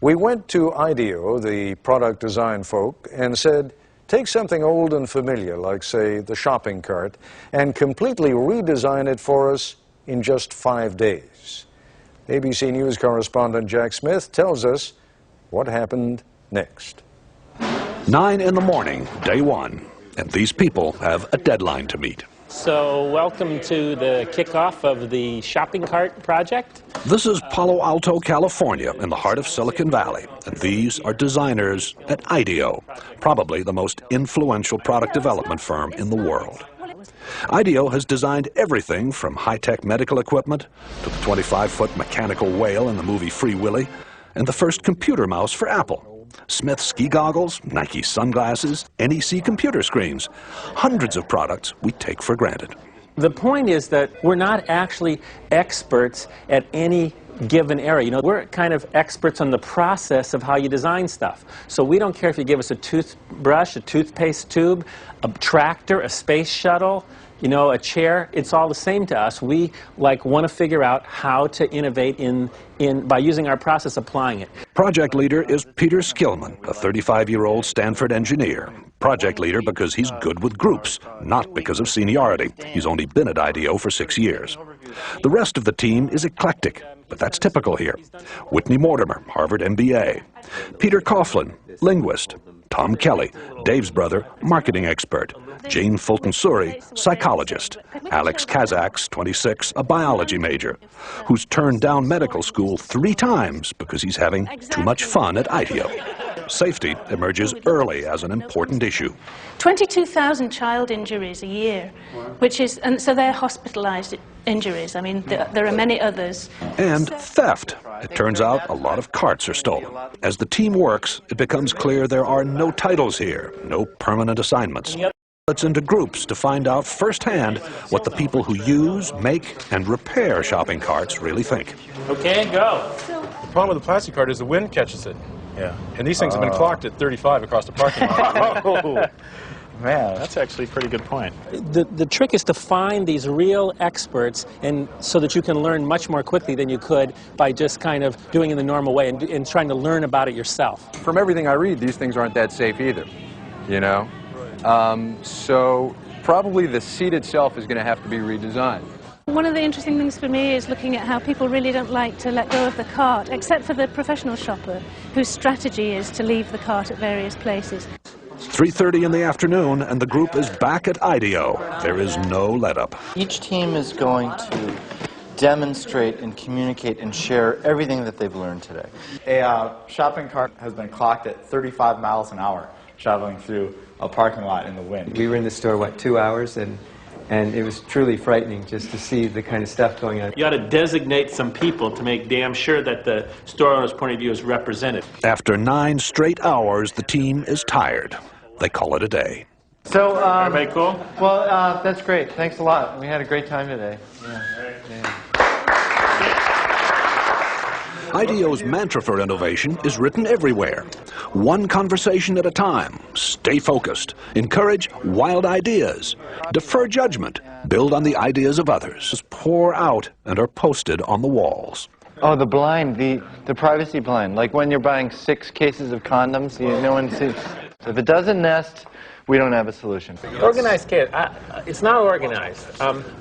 We went to IDEO, the product design folk, and said, take something old and familiar, like, say, the shopping cart, and completely redesign it for us in just 5 days. ABC News correspondent Jack Smith tells us what happened next. 9 in the morning, day one, and these people have a deadline to meet. So welcome to the kickoff of the shopping cart project. This is Palo Alto, California, in the heart of Silicon Valley, and these are designers at IDEO, probably the most influential product development firm in the world. IDEO has designed everything from high-tech medical equipment to the 25-foot mechanical whale in the movie Free Willy and the first computer mouse for Apple. Smith ski goggles, Nike sunglasses, NEC computer screens. Hundreds of products we take for granted. The point is that we're not actually experts at any given area. You know, we're kind of experts on the process of how you design stuff. So we don't care if you give us a toothbrush, a toothpaste tube, a tractor, a space shuttle, you know, a chair. It's all the same to us. We want to figure out how to innovate by using our process, applying it. Project leader is Peter Skillman, a 35-year-old Stanford engineer. Project leader because he's good with groups, not because of seniority. He's only been at IDEO for 6 years. The rest of the team is eclectic, but that's typical here. Whitney Mortimer, Harvard MBA. Peter Coughlin, linguist. Tom Kelly, Dave's brother, marketing expert. Jane Fulton-Suri, psychologist. Alex Kazaks, 26, a biology major, who's turned down medical school 3 times because he's having too much fun at IDEO. Safety emerges early as an important issue. 22,000 child injuries a year, and so they're hospitalized injuries. I mean, there are many others. And theft. It turns out a lot of carts are stolen. As the team works, it becomes clear there are no titles here, no permanent assignments. It's into groups to find out firsthand what the people who use, make, and repair shopping carts really think. Okay, go. The problem with the plastic cart is the wind catches it. Yeah. And these things have been clocked at 35 across the parking lot. Oh, man, that's actually a pretty good point. The trick is to find these real experts, and so that you can learn much more quickly than you could by just kind of doing it in the normal way and trying to learn about it yourself. From everything I read, these things aren't that safe either, you know? So probably the seat itself is going to have to be redesigned. One of the interesting things for me is looking at how people really don't like to let go of the cart, except for the professional shopper, whose strategy is to leave the cart at various places. 3:30 in the afternoon, and the group is back at IDEO. There is no let-up. Each team is going to demonstrate and communicate and share everything that they've learned today. A shopping cart has been clocked at 35 miles an hour traveling through a parking lot in the wind. We were in the store, 2 hours, and it was truly frightening just to see the kind of stuff going on. You ought to designate some people to make damn sure that the store owner's point of view is represented. After 9 straight hours, the team is tired. They call it a day. So, everybody cool? Well, that's great. Thanks a lot. We had a great time today. Yeah. IDEO's mantra for innovation is written everywhere. One conversation at a time. Stay focused. Encourage wild ideas. Defer judgment. Build on the ideas of others. Pour out and are posted on the walls. Oh, the blind, the privacy blind. Like when you're buying 6 cases of condoms, no one sees. If it doesn't nest, we don't have a solution. Organized chaos. It's not organized.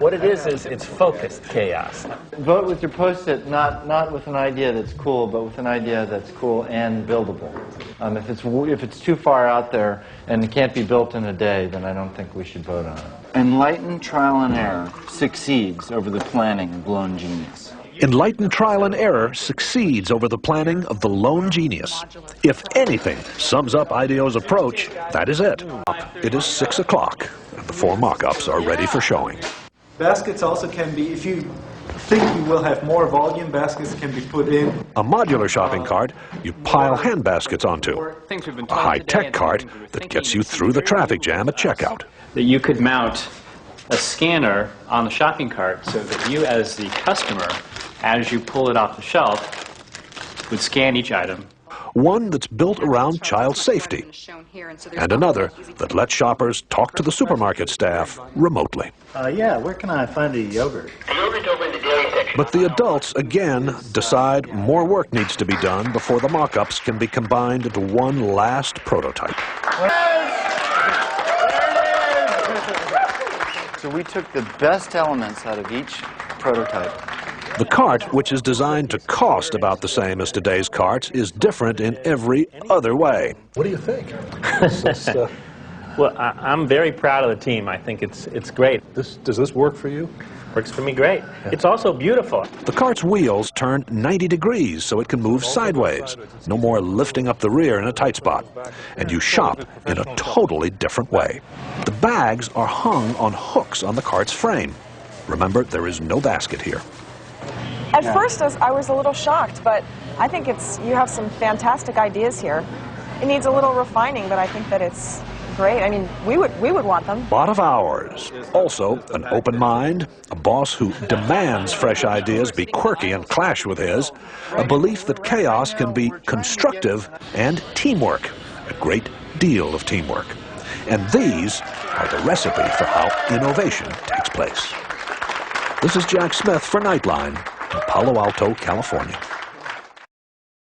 What it is it's focused chaos. Vote with your Post-it, not with an idea that's cool, but with an idea that's cool and buildable. If it's too far out there and it can't be built in a day, then I don't think we should vote on it. Enlightened trial and error succeeds over the planning of lone genius. Enlightened trial and error succeeds over the planning of the lone genius. If anything sums up IDEO's approach, that is it. It is 6 o'clock, and the 4 mock-ups are ready for showing. Baskets also can be, if you think you will have more volume, baskets can be put in. A modular shopping cart you pile hand baskets onto. A high-tech cart that gets you through the traffic jam at checkout. That you could mount a scanner on the shopping cart so that you, as the customer, as you pull it off the shelf, would scan each item. one that's built around child safety, and another that lets shoppers talk to the supermarket staff remotely. Yeah, where can I find a yogurt? But the adults, again, decide more work needs to be done before the mock-ups can be combined into one last prototype. So we took the best elements out of each prototype. The cart, which is designed to cost about the same as today's carts, is different in every other way. What do you think? Well, I'm very proud of the team. I think it's great. Does this work for you? Works for me great. It's also beautiful. The cart's wheels turn 90 degrees so it can move sideways. No more lifting up the rear in a tight spot. And you shop in a totally different way. The bags are hung on hooks on the cart's frame. Remember, there is no basket here. At first, I was a little shocked, but I think you have some fantastic ideas here. It needs a little refining, but I think that it's great. I mean, we would want them. A lot of hours. Also, an open mind, a boss who demands fresh ideas be quirky and clash with his, a belief that chaos can be constructive, and teamwork, a great deal of teamwork. And these are the recipe for how innovation takes place. This is Jack Smith for Nightline in Palo Alto, California.